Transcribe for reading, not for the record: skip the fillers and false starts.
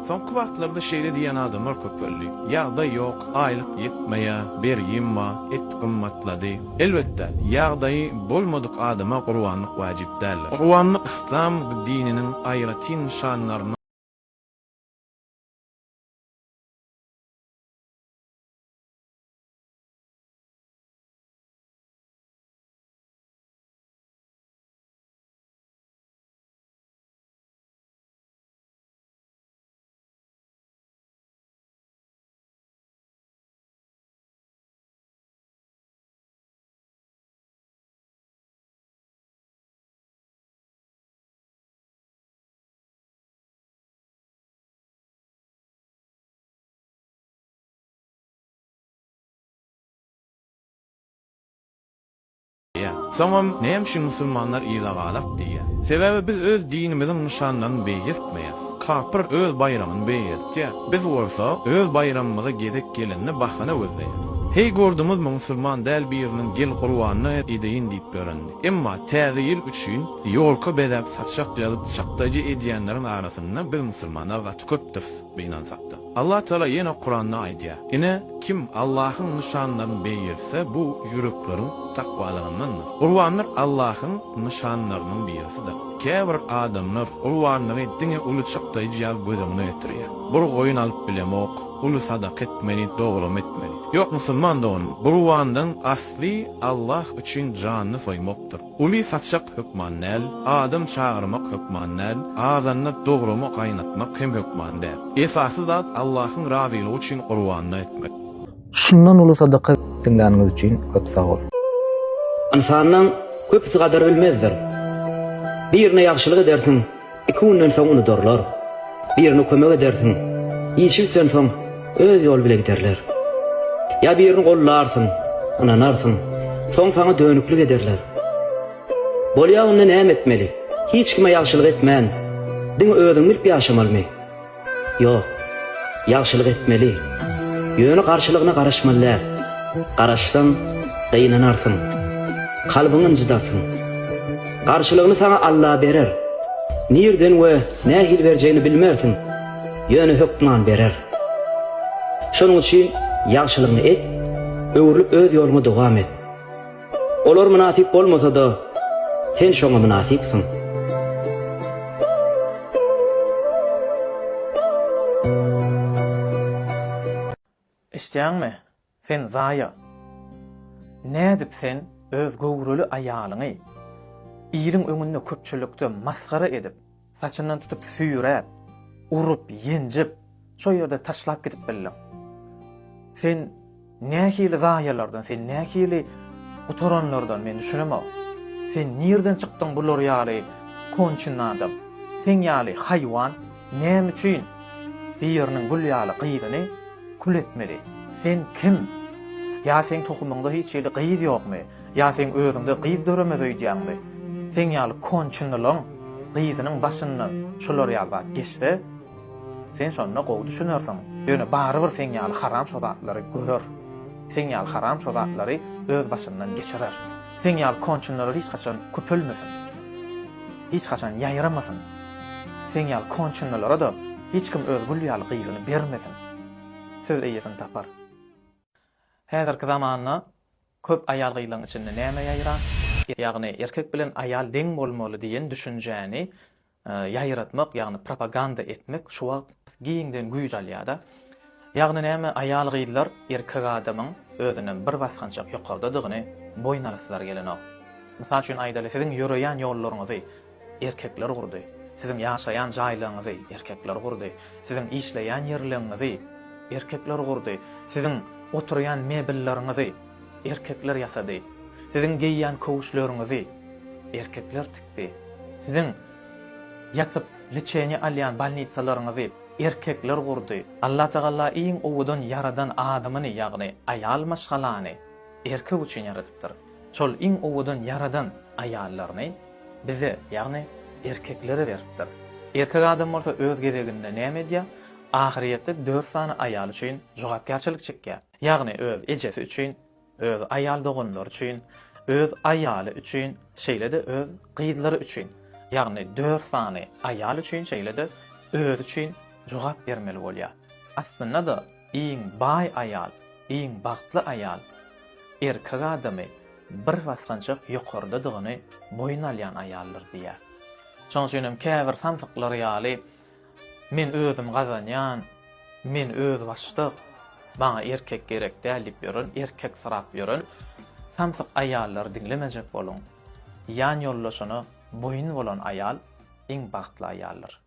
Soňky wagtlarda şeýle diýen adamlar köp boldy. Ýagda ýok, aýlyk ýetmeýär, berýinma, et gymmatlady. Elbetde, ýagdaýy bolmadyk adama gurbanlyk wajib däl. Gurbanlyk İslam dininiň aýratyn şanlaryny Soňam näme şu musulmanlar izagalap diýe. Sebäbi biz öz dinimiziň nişanlaryny beýetmeýäs. Kapyr öz bayramyny beýetdi. Biz bolsa öz bayramymyza gezek gelenni bahana gözleýäs. Hey gördümiz musulman däl biriniň gel Qur'anyny edeýin diýip berendi. Emma täze ýyl üçin ýolka bedäp satşak ýalyp çakdagy edýänleriň arasynda bir musulmanlar wat köpdir beýnansakda. Allah Teala ýene Qur'anda aýdýar. Ine kim Allahyň nişanlaryny beýerse bu ýürekleriň takwalygyndandır. Qur'anlar Allahyň nişanlarynyň birisidir. Käbir adamlar Qur'anly diňe uly çakdagy ýaly gözüne getirýär. Bir goýun alyp bilemok, uly sadak etmeli, dogrum etmeli. Ýok musulman da onu Qur'andan asli Allah üçin janyny soýmakdyr. Uly satşak hökman näl, adam çağırmak hökman näl, ağzanyny dogrumy gaýnatmak hem hökman däl. Esasy zat Allahyň razylygy üçin Qur'anny etmek. Şundan uly sadaka etdiňiz üçin köp sag ol. İnsandan köpüsi kadar bilmezdir. Birine yaxşılık edersin, 2 günden soň unuturlar. Birine kömek edersin, ýeşilden soň öz ýol bilen giderler. Ya birini gollarsın, ynanarsın, soň saňa dönüklik ederler. Bolýa-da näme etmeli? Hiç kime yaxşılık etmän. Diň özüň bilip ýaşamalymy? Ýok, yaxşılık etmeli. Ýöne garşylygyna garaşmalylar. Garaşsaň gaýnanarsın. Kalbyňy ynjydarsın. Garşylygyny sana Allah berer. Nirden we nähil berjegini bilmersin. Ýöne hökman berer. Şonuň üçin yaxşylygyny et, öwrülip öz ýoluňa dowam et. Olar münasip bolmasa da sen şoňa münasipsiň. Eşitýäňmi? Sen zaya. Nädip sen öz gowruly aýalyňy ýylyň öňünde köpçülikde masgara edip, saçyndan tutup süýrät, urup, ýenjip, şo ýerde taşlap gidip bildim. Sen nähili zayalardan, sen nähili utoranlardan men düşünemem. Sen nirden çykdyň bular ýaly konçun adam? Sen ýaly haýwan näme üçin biriniň gül ýaly gyzyny kul etmeli? Sen kim? Ya sen tohumunda hiç ýeli gyz ýokmy? Ya sen özüňde gyz döremez öýdýäňmi? Sen ýaly konçunlaryň gyzynyň başyndan şolar ýaly geçdi. Sen şonu gowy düşünersiň. Ýöne barybir sen ýaly haram şodatlary görür. Sen ýaly haram şodatlary öz başyndan geçirer. Sen ýaly konçunlary hiç kaçan köpülmesin. Hiç kaçan ýaýramasyn. Sen ýaly konçunlara da hiç kim öz gül ýaly gyzyny bermesin. Söz eýesini tapar. Häzirki zamanda köp aýal gyýlaryň içinde näme ýaýrar? Ýagny erkek bilen aýal deň bolmaly diýen düşünjäni ýaýratmak, ýagny propaganda etmek şu wagt giýinden güýj alýar-da. Ýagny näme aýal gyýlar erkek adamyň özünden bir basgançak ýokardadygyny boýnaraslar gelenok. Mysal üçin aýdaly siziň ýöreýän ýollaryňyzy erkekler gurdy. Siziň ýaşaýan jaýlaryňyzy erkekler gurdy. Siziň işleýän ýerleriňizi erkekler gurdy. Siziň oturýan mebelleriňizi erkekler ýasady. Siziň giýýän kowuşlaryňyzy erkekler tikdi. Siziň ýatyp liçeni alýan balnitsalaryňyzy erkekler gurdy. Allah Taala iň owudan yaradan adamyny, ýagny aýal maşgalany erkek üçin ýaratypdyr. Şol iň owudan yaradan aýallaryny bize, ýagny erkeklere beripdir. Erkek adam bolsa öz gereginde näme edýär? Ahiriyette 4 sany aýal üçin jogapgarçylyk çekýär. Ýagny öz ejesi üçin, öz aýal dogunlary üçin, öz aýaly üçin, şeýle-de öz gyzlary üçin. Ýagny 4 sany aýal üçin, şeýle-de öz üçin jogap bermeli bolýar. Aslynda da iň bay ayal, iň bagtly ayal erkek adamy bir basgançak ýokardadygyny boyun alýan ayallar diýär. Şoň üçin hem käbir samsyklar ýaly men özüm gazanýan, men öz başlyk, bana erkek gerek däl diýip ýörün, erkek sırap ýörün. Samsyk ayallar dinlemejek bolun. Ýan ýollaşyny boyun bolan ayal iň bagtly ayallar.